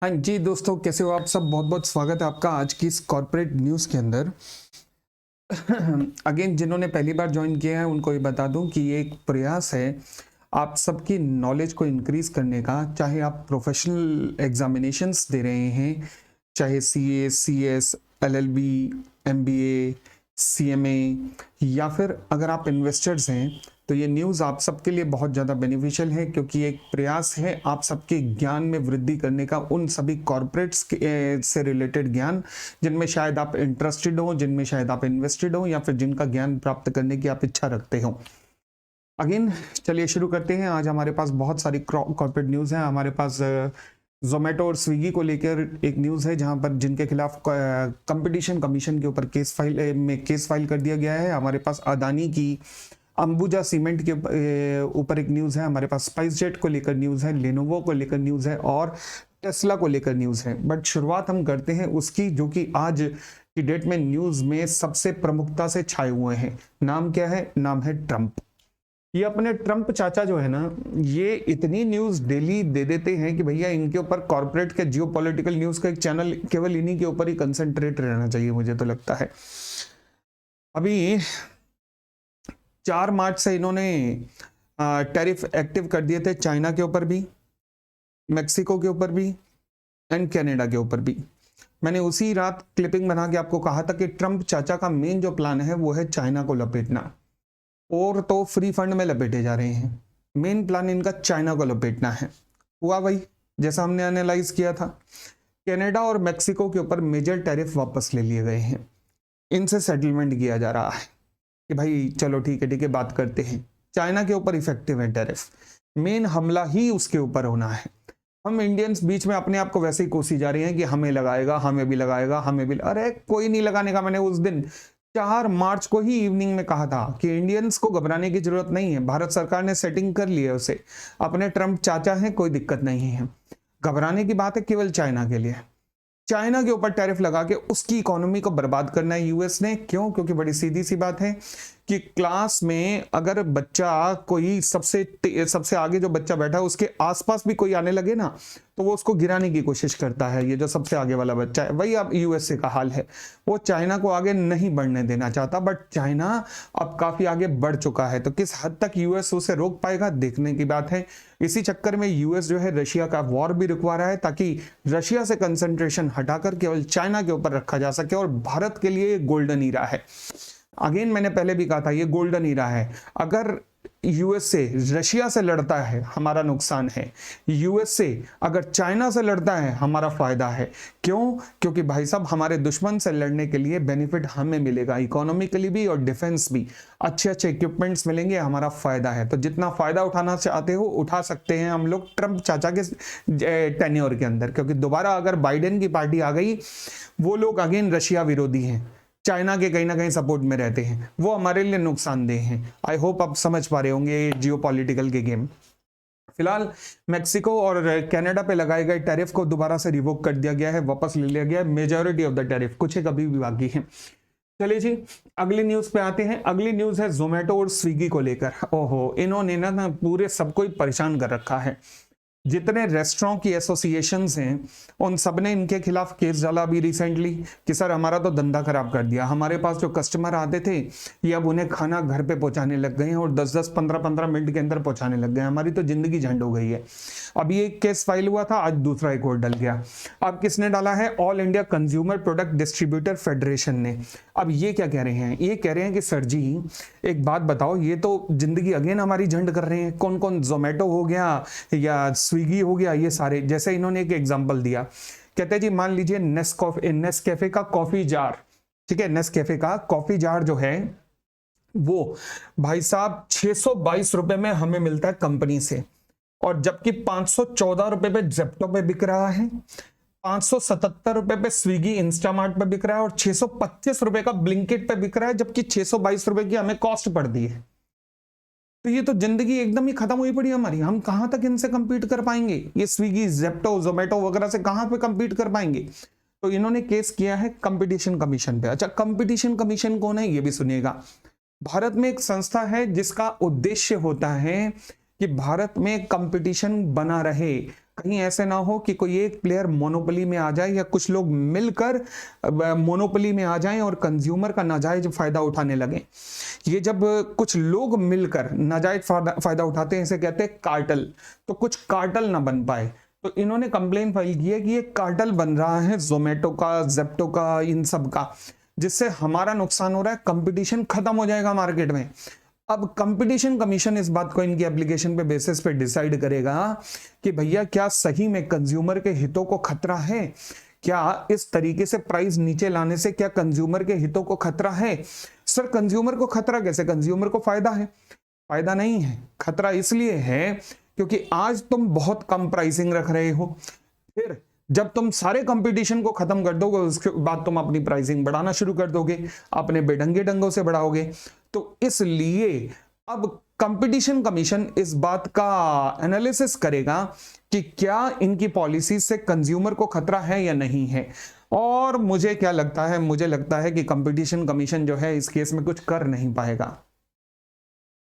हाँ जी दोस्तों, कैसे हो आप सब। बहुत बहुत स्वागत है आपका आज की इस कॉर्पोरेट न्यूज़ के अंदर। अगेन जिन्होंने पहली बार ज्वाइन किया है उनको ये बता दूं कि ये एक प्रयास है आप सबकी नॉलेज को इंक्रीज करने का। चाहे आप प्रोफेशनल एग्जामिनेशंस दे रहे हैं, चाहे CA, CS, LLB, MBA, CMA, या फिर अगर आप इन्वेस्टर्स हैं, तो ये न्यूज़ आप सबके लिए बहुत ज़्यादा बेनिफिशियल है, क्योंकि एक प्रयास है आप सबके ज्ञान में वृद्धि करने का, उन सभी कॉर्पोरेट्स से रिलेटेड ज्ञान जिनमें शायद आप इंटरेस्टेड हो, जिनमें शायद आप इन्वेस्टेड हो, या फिर जिनका ज्ञान प्राप्त करने की आप इच्छा रखते हो। अगेन चलिए शुरू करते हैं। आज हमारे पास बहुत सारी कॉर्पोरेट न्यूज़ है। हमारे पास जोमेटो और स्विगी को लेकर एक न्यूज़ है, जहां पर जिनके खिलाफ कंपटीशन कमीशन के ऊपर केस फाइल कर दिया गया है। हमारे पास अदानी की अंबुजा सीमेंट के ऊपर एक न्यूज़ है। हमारे पास स्पाइस जेट को लेकर न्यूज़ है, लेनोवो को लेकर न्यूज़ है और टेस्ला को लेकर न्यूज़ है। बट शुरुआत हम करते हैं उसकी जो कि आज की डेट में न्यूज़ में सबसे प्रमुखता से छाए हुए हैं। नाम क्या है? नाम है ट्रंप। ये अपने ट्रंप चाचा जो है ना, ये इतनी न्यूज़ डेली दे देते हैं कि भैया इनके ऊपर कॉर्पोरेट के जियोपॉलिटिकल न्यूज़ का एक चैनल केवल इन्हीं के ऊपर ही कंसंट्रेट रहना चाहिए, मुझे तो लगता है। अभी 4 मार्च से इन्होंने टैरिफ एक्टिव कर दिए थे चाइना के ऊपर भी, मेक्सिको के ऊपर भी एंड कनाडा के ऊपर भी। मैंने उसी रात क्लिपिंग बना के आपको कहा था कि ट्रंप चाचा का मेन जो प्लान है वो है चाइना को लपेटना, और तो फ्री फंड में लपेटे जा रहे हैं। मेन प्लान इनका चाइना को लपेटना है। हुआ भाई जैसा हमने एनालाइज किया था। कनाडा और मेक्सिको के ऊपर मेजर टैरिफ वापस ले लिए गए हैं। इनसे सेटलमेंट किया जा रहा है कि भाई चलो ठीक है बात करते हैं। चाइना के ऊपर इफेक्टिव है टैरिफ, मेन हमला ही उसके ऊपर होना है। हम इंडियंस बीच में अपने आप को वैसे ही कोसी जा रहे हैं कि हमें लगाएगा, हमें भी लगाएगा, हमें भी। अरे कोई नहीं लगाने का। मैंने उस दिन 4 मार्च को ही इवनिंग में कहा था कि इंडियंस को घबराने की जरूरत नहीं है। भारत सरकार ने सेटिंग कर ली है उसे। अपने ट्रंप चाचा हैं, कोई दिक्कत नहीं है। घबराने की बात है केवल चाइना के लिए। चाइना के ऊपर टैरिफ लगा के उसकी इकोनॉमी को बर्बाद करना है यूएस ने। क्यों? क्योंकि बड़ी सीधी सी बात है कि क्लास में अगर बच्चा कोई सबसे आगे जो बच्चा बैठा है उसके आसपास भी कोई आने लगे ना, तो वो उसको गिराने की कोशिश करता है। ये जो सबसे आगे वाला बच्चा है, वही अब यूएसए का हाल है। वो चाइना को आगे नहीं बढ़ने देना चाहता, बट चाइना अब काफी आगे बढ़ चुका है। तो किस हद तक यूएस उसे रोक पाएगा, देखने की बात है। इसी चक्कर में यूएस जो है रशिया का वॉर भी रुकवा रहा है, ताकि रशिया से कंसंट्रेशन हटाकर केवल चाइना के ऊपर रखा जा सके। और भारत के लिए गोल्डन ईरा है। अगेन मैंने पहले भी कहा था ये गोल्डन ईरा है। अगर यूएसए रशिया से लड़ता है हमारा नुकसान है, यूएसए अगर चाइना से लड़ता है हमारा फायदा है। क्यों? क्योंकि भाई साहब हमारे दुश्मन से लड़ने के लिए बेनिफिट हमें मिलेगा, इकोनॉमिकली भी और डिफेंस भी। अच्छे अच्छे इक्विपमेंट्स मिलेंगे, हमारा फायदा है। तो जितना फायदा उठाना चाहते हो उठा सकते हैं हम लोग ट्रंप चाचा के टेन्योर के अंदर। क्योंकि दोबारा अगर बाइडेन की पार्टी आ गई, वो लोग अगेन रशिया विरोधी हैं, चाइना के कहीं ना कहीं सपोर्ट में रहते हैं, वो हमारे लिए नुकसानदेह हैं। आई होप आप समझ पा रहे होंगे ये जियोपॉलिटिकल के गेम। फिलहाल मेक्सिको और कनाडा पे लगाए गए टैरिफ को दोबारा से रिवोक कर दिया गया है, वापस ले लिया गया है। मेजॉरिटी ऑफ द टैरिफ, कुछ एक अभी भी बाकी है। चलिए जी अगली न्यूज पे आते हैं। अगली न्यूज है जोमेटो और स्विगी को लेकर। ओहो, इन्होंने ना पूरे सबको ही परेशान कर रखा है। जितने रेस्टोरेंट की एसोसिएशंस हैं उन सब ने इनके खिलाफ केस डाला अभी रिसेंटली कि सर हमारा तो धंधा खराब कर दिया। हमारे पास जो कस्टमर आते थे ये अब उन्हें खाना घर पे पहुंचाने लग गए हैं, और 10-10, 15-15 मिनट के अंदर पहुंचाने लग गए। हमारी तो जिंदगी झंड हो गई है। अभी एक केस फाइल हुआ था, आज दूसरा एक और डल गया। अब किसने डाला है? All India consumer product distributor federation ने। अब ये क्या कह रहे हैं? ये कह रहे हैं कि सर जी एक बात बताओ, ये तो जिंदगी अगेन हमारी झंड कर रहे हैं। कौन कौन? जोमेटो हो गया या स्विगी हो गया, ये सारे। जैसे इन्होंने एक एग्जांपल दिया, कहते हैं जी मान लीजिए नेस्कैफे का कॉफी जार, ठीक है, नेस्कैफे का कॉफी जार जो है वो भाई साहब 622 रुपए में हमें मिलता है कंपनी से, और जबकि 514 रुपए पे जेप्टो पे बिक रहा है, 577 रुपए पे स्विगी इंस्टामार्ट पे बिक रहा है, और 625 रुपए का ब्लिंकिट पे बिक रहा है, जबकि 622 रुपए की हमें कॉस्ट पड़ती है। तो ये तो जिंदगी एकदम ही खत्म हुई पड़ी हमारी। हम कहां तक इनसे कंपीट कर पाएंगे? ये स्विगी, जेप्टो, जोमेटो वगैरह से कहां पे कंपीट कर पाएंगे? तो इन्होंने केस किया है कंपटीशन कमीशन पे। अच्छा, कंपटीशन कमीशन कौन है ये भी सुनिएगा। भारत में एक संस्था है जिसका उद्देश्य होता है कि भारत में कंपटीशन बना रहे, कहीं ऐसे ना हो कि कोई एक प्लेयर मोनोपोली में आ जाए या कुछ लोग मिलकर मोनोपोली में आ जाएं और कंज्यूमर का नाजायज फायदा उठाने लगे। ये जब कुछ लोग मिलकर नाजायज फायदा उठाते हैं, इसे कहते हैं कार्टल। तो कुछ कार्टल ना बन पाए, तो इन्होंने कंप्लेन फाइल की है कि ये कार्टल बन रहा है जोमेटो का, जेप्टो का, इन सब का, जिससे हमारा नुकसान हो रहा है, कंपटीशन खत्म हो जाएगा मार्केट में। अब कंपटीशन कमीशन इस बात को इनकी एप्लीकेशन पे बेसिस पे डिसाइड करेगा कि भैया क्या सही में कंज्यूमर के हितों को खतरा है, क्या इस तरीके से प्राइस नीचे लाने से क्या कंज्यूमर के हितों को खतरा है। सर कंज्यूमर को खतरा कैसे, कंज्यूमर को फायदा है? फायदा नहीं है, खतरा इसलिए है क्योंकि आज तुम बहुत कम प्राइसिंग रख रहे हो, फिर जब तुम सारे कंपटीशन को खत्म कर दोगे उसके बाद तुम अपनी प्राइसिंग बढ़ाना शुरू कर दोगे, अपने बेढंगे ढंगों से बढ़ाओगे। तो इसलिए अब कंपटीशन कमीशन इस बात का एनालिसिस करेगा कि क्या इनकी पॉलिसी से कंज्यूमर को खतरा है या नहीं है। और मुझे क्या लगता है, मुझे लगता है कि कंपटीशन कमीशन जो है इस केस में कुछ कर नहीं पाएगा।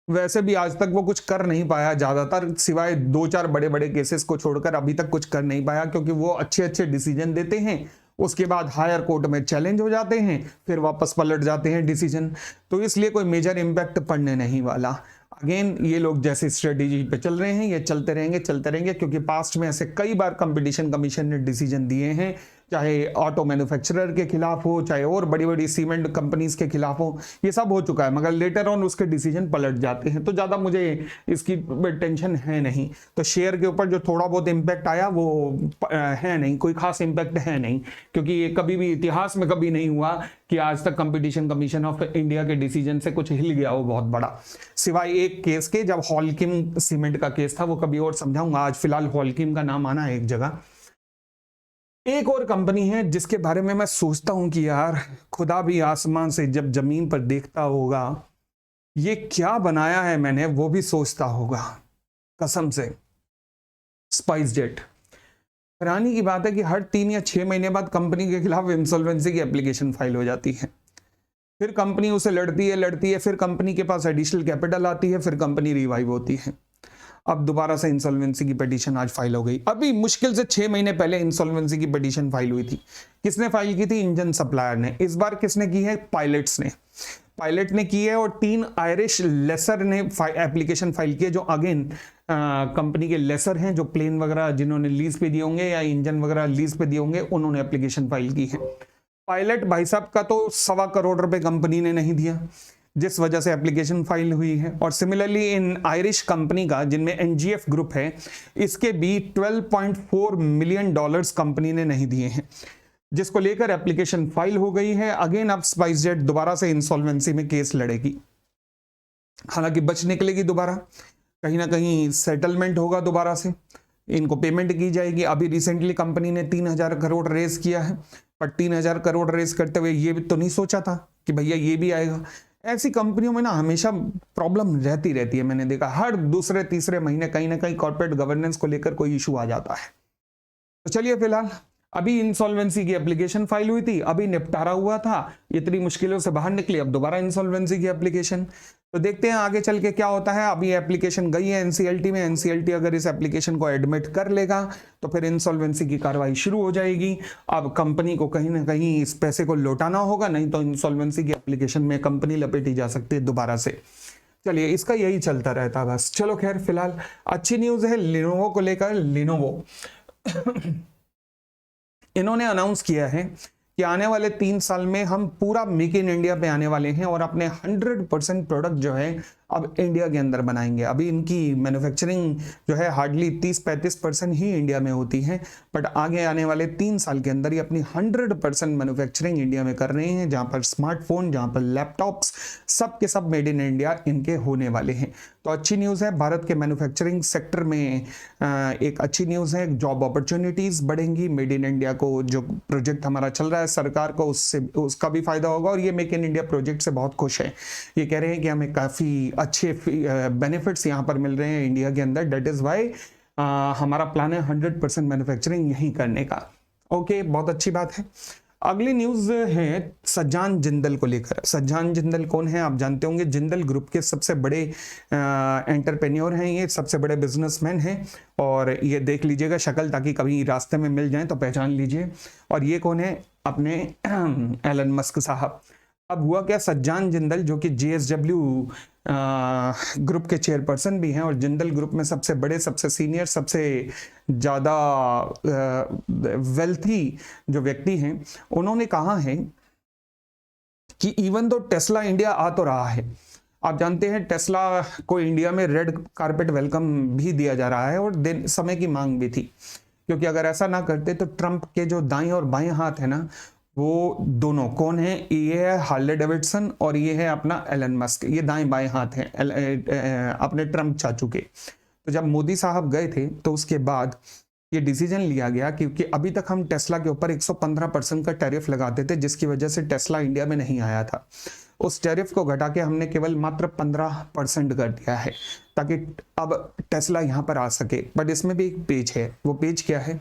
वैसे भी आज तक वो कुछ कर नहीं पाया, ज्यादातर सिवाय 2-4 बड़े बड़े केसेस को छोड़कर अभी तक कुछ कर नहीं पाया, क्योंकि वो अच्छे अच्छे डिसीजन देते हैं, उसके बाद हायर कोर्ट में चैलेंज हो जाते हैं, फिर वापस पलट जाते हैं डिसीजन। तो इसलिए कोई मेजर इम्पैक्ट पड़ने नहीं वाला। अगेन ये लोग जैसे स्ट्रेटेजी पे चल रहे हैं ये चलते रहेंगे, क्योंकि पास्ट में ऐसे कई बार कंपटीशन कमीशन ने डिसीजन दिए हैं, चाहे ऑटो मैन्युफैक्चरर के खिलाफ हो, चाहे और बड़ी बड़ी सीमेंट कंपनीज के खिलाफ हो, ये सब हो चुका है, मगर लेटर ऑन उसके डिसीजन पलट जाते हैं। तो ज़्यादा मुझे इसकी टेंशन है नहीं। तो शेयर के ऊपर जो थोड़ा बहुत इम्पैक्ट आया वो है नहीं, कोई खास इम्पैक्ट है नहीं, क्योंकि ये कभी भी इतिहास में कभी नहीं हुआ कि आज तक कंपटीशन कमीशन ऑफ इंडिया के डिसीजन से कुछ हिल गया हो बहुत बड़ा, सिवाय एक केस के, जब हॉलकिम सीमेंट का केस था, वो कभी और समझाऊंगा। आज फिलहाल हॉलकिम का नाम आना है एक जगह। एक और कंपनी है जिसके बारे में मैं सोचता हूं कि यार खुदा भी आसमान से जब जमीन पर देखता होगा, ये क्या बनाया है मैंने, वो भी सोचता होगा कसम से। Spice jet. हैरानी की बात है कि हर 3 या 6 महीने बाद कंपनी के खिलाफ इंसॉल्वेंसी की एप्लीकेशन फाइल हो जाती है, फिर कंपनी उसे लड़ती है, फिर कंपनी के पास एडिशनल कैपिटल आती है, फिर कंपनी रिवाइव होती है। अब दोबारा से इंसॉल्वेंसी की पिटीशन आज फाइल हो गई। अभी मुश्किल से 6 महीने पहले इंसॉल्वेंसी की पिटीशन फाइल हुई थी। किसने फाइल की थी? इंजन सप्लायर ने। इस बार किसने की है? पायलट्स ने। पायलट ने की है और 3 आयरिश लेसर ने एप्लीकेशन फाइल की है, जो अगेन कंपनी के लेसर हैं, जो प्लेन वगैरह जिन्होंने लीज पे दिए होंगे या इंजन वगैरह लीज पे दिए होंगे, उन्होंने एप्लीकेशन फाइल की है। पायलट भाई साहब का तो 1.25 करोड़ रुपए कंपनी ने नहीं दिया, जिस वजह से एप्लीकेशन फाइल हुई है। और सिमिलरली इन आयरिश कंपनी का, जिनमें एनजीएफ ग्रुप है, इसके भी $12.4 मिलियन कंपनी ने नहीं दिए हैं, जिसको लेकर एप्लीकेशन फाइल हो गई है। अगेन अब स्पाइस जेट दोबारा से इंसॉल्वेंसी में केस लड़ेगी, हालांकि बच निकलेगी दोबारा, कहीं ना कहीं सेटलमेंट होगा, दोबारा से इनको पेमेंट की जाएगी। अभी रिसेंटली कंपनी ने 3000 करोड़ रेज किया है, पर 3000 करोड़ रेज करते हुए ये भी तो नहीं सोचा था कि भैया ये भी आएगा। ऐसी कंपनियों में ना हमेशा प्रॉब्लम रहती है। मैंने देखा हर दूसरे तीसरे महीने कहीं ना कहीं कॉर्पोरेट गवर्नेंस को लेकर कोई इशू आ जाता है। तो चलिए फिलहाल अभी इंसॉल्वेंसी की एप्लीकेशन फाइल हुई थी, अभी निपटारा हुआ था, इतनी मुश्किलों से बाहर निकली, अब दोबारा इंसॉल्वेंसी की एप्लीकेशन। तो देखते हैं आगे चल के क्या होता है। अभी एप्लीकेशन गई है एनसीएलटी में, एनसीएलटी अगर इस एप्लीकेशन को एडमिट कर लेगा तो फिर इंसॉल्वेंसी की कार्रवाई शुरू हो जाएगी। अब कंपनी को कहीं ना कहीं इस पैसे को लौटाना होगा, नहीं तो इंसॉल्वेंसी की एप्लीकेशन में कंपनी लपेटी जा सकती है दोबारा से। चलिए इसका यही चलता रहता बस। चलो खैर फिलहाल अच्छी न्यूज है लिनोवो को लेकर। लिनोवो इन्होंने अनाउंस किया है कि आने वाले 3 साल में हम पूरा मेक इन इंडिया पे आने वाले हैं और अपने 100% प्रोडक्ट जो है अब इंडिया के अंदर बनाएंगे। अभी इनकी मैन्युफैक्चरिंग जो है हार्डली 30-35% ही इंडिया में होती है, बट आगे आने वाले 3 साल के अंदर ये अपनी 100% मैन्युफैक्चरिंग इंडिया में कर रहे हैं, जहां पर स्मार्टफोन, जहां पर लैपटॉप्स, सब के सब मेड इन इंडिया इनके होने वाले हैं। तो अच्छी न्यूज़ है, भारत के मैन्युफैक्चरिंग सेक्टर में एक अच्छी न्यूज़ है, जॉब अपॉर्चुनिटीज़ बढ़ेंगी। मेड इन इंडिया को जो प्रोजेक्ट हमारा चल रहा है सरकार को, उसका भी फायदा होगा और ये मेक इन इंडिया प्रोजेक्ट से बहुत खुश है। ये कह रहे हैं कि हमें काफ़ी अच्छे बेनिफिट्स यहाँ पर मिल रहे हैं इंडिया के अंदर, डेट इज़ वाई हमारा प्लान है 100% मैन्युफैक्चरिंग यहीं करने का। ओके, बहुत अच्छी बात है। अगली न्यूज है सज्जान जिंदल को लेकर। सज्जान जिंदल कौन है आप जानते होंगे, जिंदल ग्रुप के सबसे बड़े एंटरप्रेन्योर हैं, ये सबसे बड़े बिजनेसमैन हैं। और ये देख लीजिएगा शक्ल, ताकि कभी रास्ते में मिल जाए तो पहचान लीजिए। और ये कौन है, अपने एलन मस्क साहब। अब हुआ क्या, सज्जान जिंदल जो कि JSW ग्रुप के चेयरपर्सन भी हैं और जिंदल ग्रुप में सबसे बड़े, सबसे सीनियर, सबसे ज़्यादा वेल्थी जो व्यक्ति हैं, उन्होंने कहा है कि इवन तो टेस्ला इंडिया आ तो रहा है, आप जानते हैं टेस्ला को इंडिया में रेड कारपेट वेलकम भी दिया जा रहा है और समय की मांग भी थी, क्योंकि अगर ऐसा ना करते तो ट्रंप के जो दाएं और बाएं हाथ है ना, वो दोनों कौन है, ये है हार्ले डेविडसन और ये है अपना एलन मस्क, ये दाएं बाएं हाथ हैं अपने ट्रंप चाचू के। तो जब मोदी साहब गए थे तो उसके बाद ये डिसीजन लिया गया, क्योंकि अभी तक हम टेस्ला के ऊपर 115% का टैरिफ लगाते थे, जिसकी वजह से टेस्ला इंडिया में नहीं आया था। उस टैरिफ को घटा के हमने केवल मात्र 15% कर दिया है, ताकि अब टेस्ला यहाँ पर आ सके। बट इसमें भी एक पेच है, वो पेच क्या है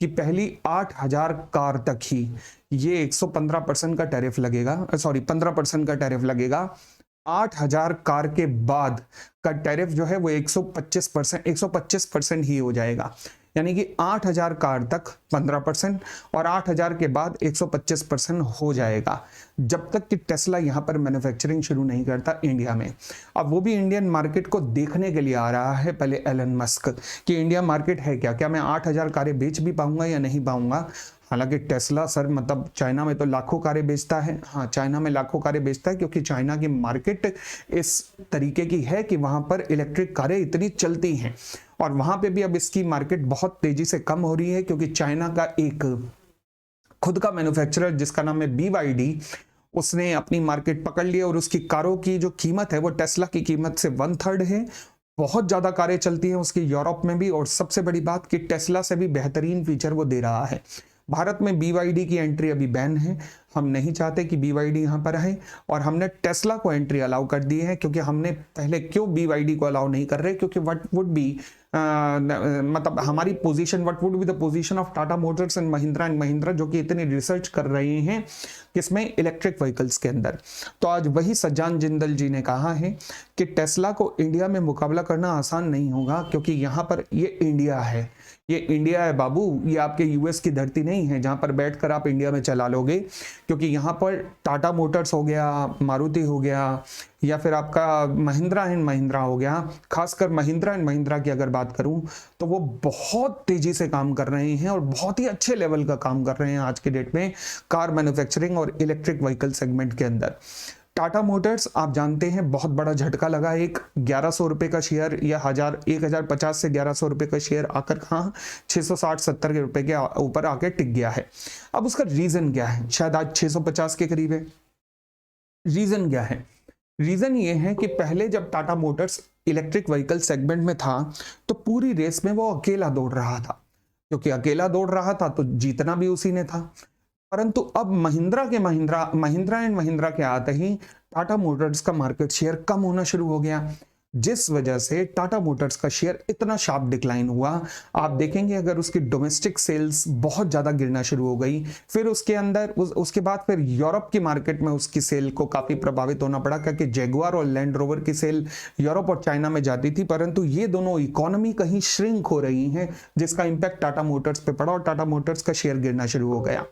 कि पहली 8000 कार तक ही ये 115% का टैरिफ लगेगा, सॉरी 15% का टैरिफ लगेगा। 8000 कार के बाद का टैरिफ जो है वो 125% ही हो जाएगा, यानी कि 8000 कार तक 15% और 8000 के बाद 125% हो जाएगा, जब तक कि टेस्ला यहाँ पर मैन्युफैक्चरिंग शुरू नहीं करता इंडिया में। अब वो भी इंडियन मार्केट को देखने के लिए आ रहा है पहले एलन मस्क, कि इंडिया मार्केट है क्या मैं 8000 कारें बेच भी पाऊंगा या नहीं पाऊंगा। हालांकि टेस्ला सर मतलब चाइना में तो लाखों कारें बेचता है, हाँ चाइना में लाखों कारें बेचता है, क्योंकि चाइना की मार्केट इस तरीके की है कि वहां पर इलेक्ट्रिक कारें इतनी चलती हैं। और वहां पे भी अब इसकी मार्केट बहुत तेजी से कम हो रही है, क्योंकि चाइना का एक खुद का मैन्युफैक्चरर जिसका नाम है BYD, उसने अपनी मार्केट पकड़ ली और उसकी कारों की जो कीमत है वो टेस्ला की कीमत से 1/3 है। बहुत ज्यादा कारें चलती हैं उसकी यूरोप में भी, और सबसे बड़ी बात कि टेस्ला से भी बेहतरीन फीचर वो दे रहा है। भारत में BYD की एंट्री अभी बैन है, हम नहीं चाहते कि BYD यहाँ पर आए, और हमने टेस्ला को एंट्री अलाउ कर दी है। क्योंकि हमने पहले क्यों BYD को अलाउ नहीं कर रहे, क्योंकि व्हाट वुड बी मतलब हमारी position, what would be the position of Tata Motors and Mahindra जो कि इतनी रिसर्च कर रहे हैं किसमें, इलेक्ट्रिक व्हीकल्स के अंदर। तो आज वही सज्जान जिंदल जी ने कहा है कि टेस्ला को इंडिया में मुकाबला करना आसान नहीं होगा, क्योंकि यहाँ पर ये इंडिया है, ये इंडिया है बाबू, ये आपके US की धरती नहीं है जहां पर बैठकर आप इंडिया में चला लोगे। क्योंकि यहाँ पर टाटा मोटर्स हो गया, मारुति हो गया, या फिर आपका महिंद्रा एंड महिंद्रा हो गया, खासकर महिंद्रा एंड महिंद्रा की अगर बात करूं तो वो बहुत तेजी से काम कर रहे हैं और बहुत ही अच्छे लेवल का काम कर रहे हैं आज के डेट में कार मैन्युफैक्चरिंग और इलेक्ट्रिक व्हीकल सेगमेंट के अंदर। टाटा मोटर्स आप जानते हैं बहुत बड़ा झटका लगा, एक 1100 रुपए का शेयर या 1050 से 1100 रुपए का शेयर आकर कहाँ 660-70 रुपए के ऊपर आकर टिक गया है। अब उसका रीजन क्या है, शायद आज 650 के करीब है। रीजन क्या है, रीजन ये है कि पहले जब Tata Motors electric vehicle segment में था तो पूरी रेस में वो अकेला दौड़ रहा था, क्योंकि अकेला दौड़ रहा था तो जीतना भी उसी ने था। परंतु अब महिंद्रा एंड महिंद्रा के आते ही टाटा मोटर्स का मार्केट शेयर कम होना शुरू हो गया, जिस वजह से टाटा मोटर्स का शेयर इतना शार्प डिक्लाइन हुआ। आप देखेंगे अगर उसकी डोमेस्टिक सेल्स बहुत ज़्यादा गिरना शुरू हो गई, फिर उसके अंदर उसके बाद फिर यूरोप की मार्केट में उसकी सेल को काफ़ी प्रभावित होना पड़ा, क्योंकि जैगुआर और लैंड रोवर की सेल यूरोप और चाइना में जाती थी, परंतु ये दोनों इकोनॉमी कहीं श्रिंक हो रही हैं, जिसका इंपैक्ट टाटा मोटर्स पे पड़ा और टाटा मोटर्स का शेयर गिरना शुरू हो गया।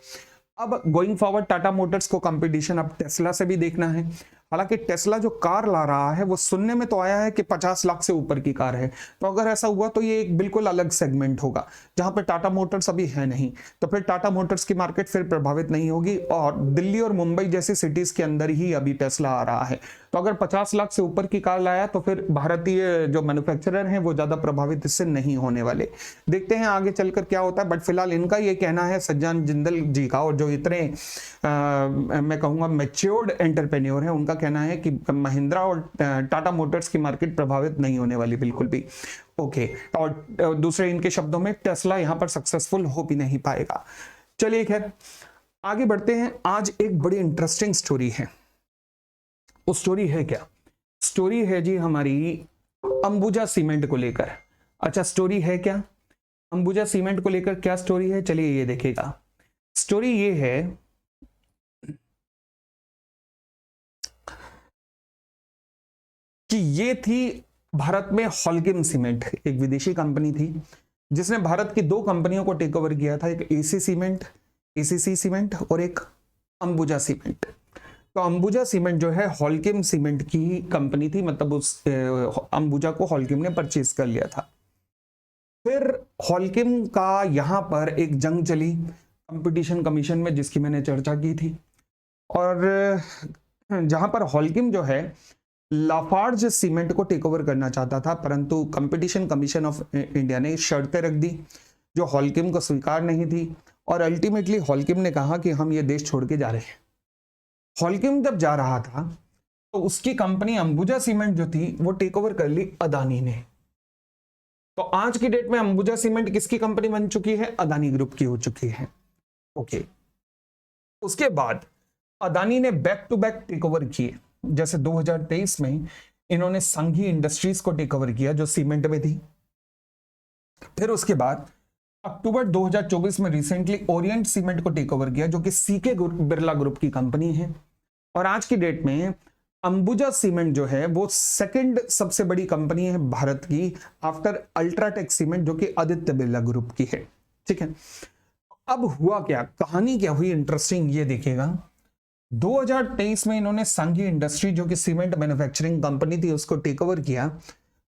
अब गोइंग फॉरवर्ड टाटा मोटर्स को कंपटीशन अब टेस्ला से भी देखना है। हालांकि टेस्ला जो कार ला रहा है वो सुनने में तो आया है कि 50 लाख से ऊपर की कार है, तो अगर ऐसा हुआ तो ये एक बिल्कुल अलग सेगमेंट होगा जहां पे टाटा मोटर्स अभी है नहीं, तो फिर टाटा मोटर्स की मार्केट फिर प्रभावित नहीं होगी। और दिल्ली और मुंबई जैसी सिटीज के अंदर ही अभी टेस्ला आ रहा है, तो अगर 50 लाख से ऊपर की कार लाया तो फिर भारतीय जो मैन्युफैक्चरर हैं वो ज्यादा प्रभावित इससे नहीं होने वाले। देखते हैं आगे चलकर क्या होता है, बट फिलहाल इनका ये कहना है सज्जान जिंदल जी का, और जो इतने मैं कहूँगा मैच्योर्ड एंटरप्रेन्योर है, उनका कहना है कि महिंद्रा और टाटा मोटर्स की मार्केट प्रभावित नहीं होने वाली बिल्कुल भी। ओके, और दूसरे इनके शब्दों में टेस्ला यहां पर सक्सेसफुल हो भी नहीं पाएगा। चलिए खैर आगे बढ़ते हैं। आज एक बड़ी इंटरेस्टिंग स्टोरी है। वो स्टोरी है क्या? स्टोरी है जी हमारी अंबुजा सीमेंट को लेकर। अच्छा, स्टोरी है क्या अंबुजा सीमेंट को लेकर? क्या स्टोरी है, चलिए ये देखेगा। स्टोरी ये है कि ये थी भारत में हॉल्किम सीमेंट, एक विदेशी कंपनी थी जिसने भारत की 2 कंपनियों को टेक ओवर किया था, एक एसीसी सीमेंट और एक अंबुजा सीमेंट। तो अंबुजा सीमेंट जो है हॉल्किम सीमेंट की ही कंपनी थी, मतलब उस अंबुजा को हॉल्किम ने परचेज कर लिया था। फिर हॉल्किम का यहां पर एक जंग चली कंपटीशन कमीशन में, जिसकी मैंने चर्चा की थी, और जहां पर हॉल्किम जो है लाफार्ज सीमेंट को टेक ओवर करना चाहता था, परंतु कंपटीशन कमीशन ऑफ इंडिया ने शर्तें रख दी जो हॉल्किम को स्वीकार नहीं थी, और अल्टीमेटली हॉल्किम ने कहा कि हम ये देश छोड़ के जा रहे हैं। हॉल्किम जब जा रहा था तो उसकी कंपनी अंबुजा सीमेंट जो थी वो टेक ओवर कर ली अदानी ने। तो आज की डेट में अंबुजा सीमेंट किसकी कंपनी बन चुकी है? अदानी ग्रुप की हो चुकी है। ओके, उसके बाद अदानी ने back to back take over किए। जैसे 2023 में इन्होंने संघी इंडस्ट्रीज को टेक ओवर किया जो सीमेंट में थी। फिर उसके बाद अक्टूबर 2024 में रिसेंटली ओरिएंट सीमेंट को टेक ओवर किया जो कि सीके बिरला ग्रुप की कंपनी है। और आज की डेट में अंबुजा सीमेंट जो है वो सेकंड सबसे बड़ी कंपनी है भारत की आफ्टर अल्ट्राटेक सीमेंट जो कि आदित्य बिरला ग्रुप की है। ठीक है, अब हुआ क्या, कहानी क्या हुई इंटरेस्टिंग, ये देखिएगा। 2023 में इन्होंने संघी इंडस्ट्री जो कि सीमेंट मैन्युफैक्चरिंग कंपनी थी उसको टेक ओवर किया।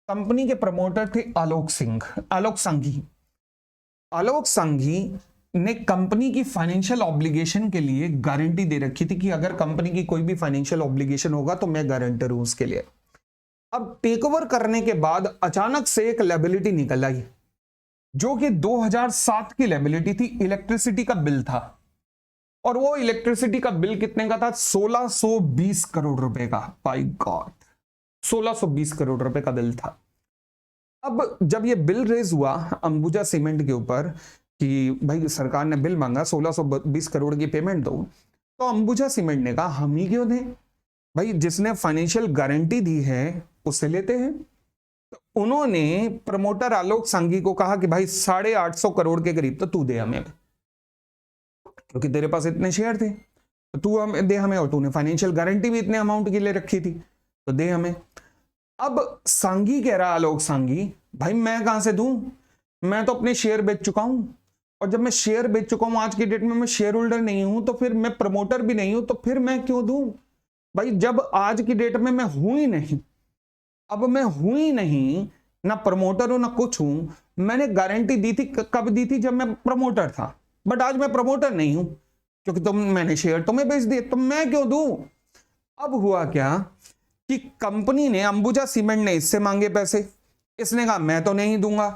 कंपनी के प्रमोटर थे आलोक संघी ने कंपनी की फाइनेंशियल ऑब्लिगेशन के लिए गारंटी दे रखी थी कि अगर कंपनी की कोई भी फाइनेंशियल ऑब्लिगेशन होगा तो मैं गारंटर हूं उसके लिए। अब टेक ओवर करने के बाद अचानक से एक लायबिलिटी निकल आई जो कि 2007 की लायबिलिटी थी, इलेक्ट्रिसिटी का बिल था। और वो इलेक्ट्रिसिटी का बिल कितने का था? 1620 करोड़ रुपए का। बाय गॉड, 1620 करोड़ रुपए का बिल था। अब जब ये बिल रेज हुआ अंबुजा सीमेंट के ऊपर कि भाई सरकार ने बिल मांगा 1620 करोड़ की पेमेंट दो, तो अंबुजा सीमेंट ने कहा हम ही क्यों दें, भाई जिसने फाइनेंशियल गारंटी दी है उससे लेते हैं। तो उन्होंने प्रमोटर आलोक संघी को कहा कि भाई 850 करोड़ के करीब तो तू दे हमें, क्योंकि तेरे पास इतने शेयर थे तो तू हमें दे हमें, और तूने फाइनेंशियल गारंटी भी इतने अमाउंट के लिए रखी थी तो दे हमें। अब सांगी कह रहा आलोक सांगी, भाई मैं कहां से दूं, मैं तो अपने शेयर बेच चुका हूं, और जब मैं शेयर बेच चुका हूं आज की डेट में मैं शेयर होल्डर नहीं हूं, तो फिर मैं प्रमोटर भी नहीं हूं, तो फिर मैं क्यों दूं भाई, जब आज की डेट में मैं हूं ही नहीं। अब मैं हूं ही नहीं, ना प्रमोटर हूं ना कुछ हूं। मैंने गारंटी दी थी, कब दी थी? जब मैं प्रमोटर था, बट आज मैं प्रमोटर नहीं हूं क्योंकि मैंने शेयर तुम्हें बेच दिए, तो मैं क्यों दूं। अब हुआ क्या कि कंपनी ने, अंबुजा सीमेंट ने इससे मांगे पैसे, इसने कहा मैं तो नहीं दूंगा।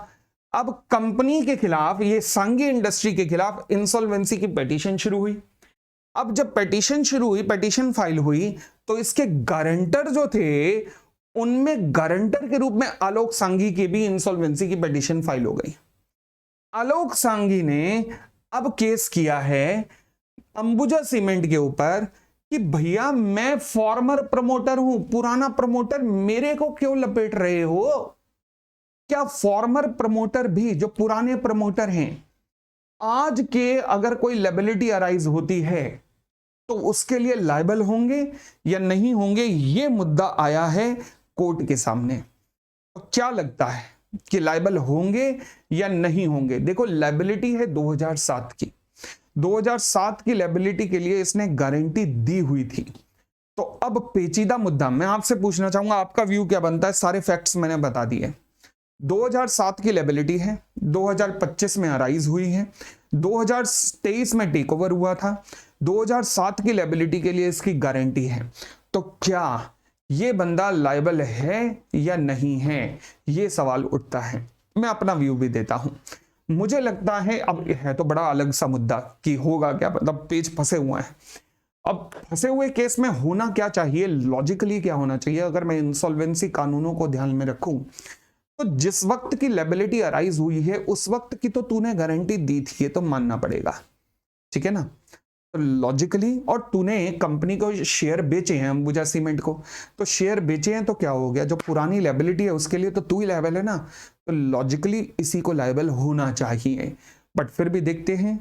अब कंपनी के खिलाफ, ये सांगी इंडस्ट्री के खिलाफ इंसॉल्वेंसी की पिटीशन शुरू हुई। अब जब पिटीशन शुरू हुई, पिटीशन फाइल हुई, तो इसके गारंटर जो थे उनमें गारंटर के रूप में आलोक सांगी की भी इंसॉल्वेंसी की पिटीशन फाइल हो गई। आलोक सांगी ने अब केस किया है अंबुजा सीमेंट के ऊपर कि भैया मैं फॉर्मर प्रमोटर हूं, पुराना प्रमोटर, मेरे को क्यों लपेट रहे हो। क्या फॉर्मर प्रमोटर भी, जो पुराने प्रमोटर हैं, आज के अगर कोई लायबिलिटी अराइज होती है तो उसके लिए लायबल होंगे या नहीं होंगे, ये मुद्दा आया है कोर्ट के सामने। तो क्या लगता है कि लायबल होंगे या नहीं होंगे? देखो लायबिलिटी है 2007 की, 2007 की लायबिलिटी के लिए इसने गारंटी दी हुई थी। तो अब पेचीदा मुद्दा मैं आपसे पूछना चाहूंगा, आपका व्यू क्या बनता है? सारे फैक्ट्स मैंने बता दिए। 2007 की लायबिलिटी है, 2025 में अराइज हुई है, 2023 में टेक ओवर हुआ था, 2007 की लायबिलिटी के लिए इसकी गारंटी है। तो क्या ये बंदा लायबल है या नहीं है, ये सवाल उठता है। मैं अपना व्यू भी देता हूं। मुझे लगता है, अब है तो बड़ा अलग सा मुद्दा कि होगा क्या, मतलब पेज फंसे हुए हैं। अब फंसे हुए केस में होना क्या चाहिए, लॉजिकली क्या होना चाहिए, अगर मैं इंसॉल्वेंसी कानूनों को ध्यान में रखूं, तो जिस वक्त की लायबिलिटी अराइज हुई है उस वक्त की तो तूने गारंटी दी थी, ये तो मानना पड़ेगा, ठीक है ना। तो लॉजिकली, और तूने कंपनी को शेयर बेचे हैं अंबुजा सीमेंट को, तो शेयर बेचे हैं तो क्या हो गया, जो पुरानी लायबिलिटी है उसके लिए तो तू ही लायबल है ना। तो लॉजिकली इसी को लायबल होना चाहिए। बट फिर भी देखते हैं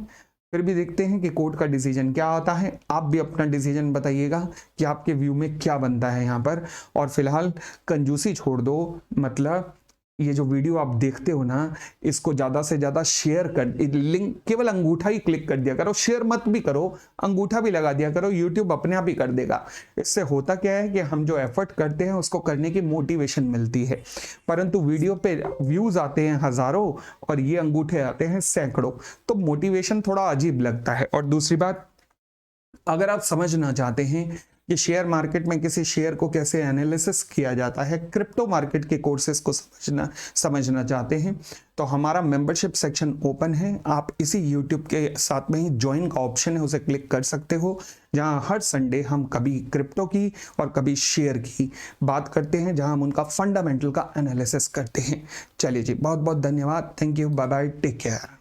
फिर भी देखते हैं कि कोर्ट का डिसीजन क्या आता है। आप भी अपना डिसीजन बताइएगा कि आपके व्यू में क्या बनता है यहाँ पर। और फिलहाल कंजूसी छोड़ दो, मतलब ये जो वीडियो आप देखते हो ना, इसको ज़्यादा से ज़्यादा शेयर कर, लिंक केवल अंगूठा ही क्लिक कर दिया करो, शेयर मत भी करो, अंगूठा भी लगा दिया करो, यूट्यूब अपने आप ही कर देगा। इससे होता क्या है कि हम जो एफर्ट करते हैं उसको करने की मोटिवेशन मिलती है, परंतु वीडियो पे व्यूज़ आते हैं हज़ारों और ये अंगूठे आते हैं सैकड़ों, तो मोटिवेशन थोड़ा अजीब लगता है। और दूसरी बात, अगर आप समझना चाहते हैं कि शेयर मार्केट में किसी शेयर को कैसे एनालिसिस किया जाता है, क्रिप्टो मार्केट के कोर्सेज को समझना चाहते हैं, तो हमारा मेंबरशिप सेक्शन ओपन है। आप इसी यूट्यूब के साथ में ही ज्वाइन का ऑप्शन है, उसे क्लिक कर सकते हो, जहां हर संडे हम कभी क्रिप्टो की और कभी शेयर की बात करते हैं, जहां हम उनका फंडामेंटल का एनालिसिस करते हैं। चलिए जी, बहुत बहुत धन्यवाद, thank you, bye bye, take care.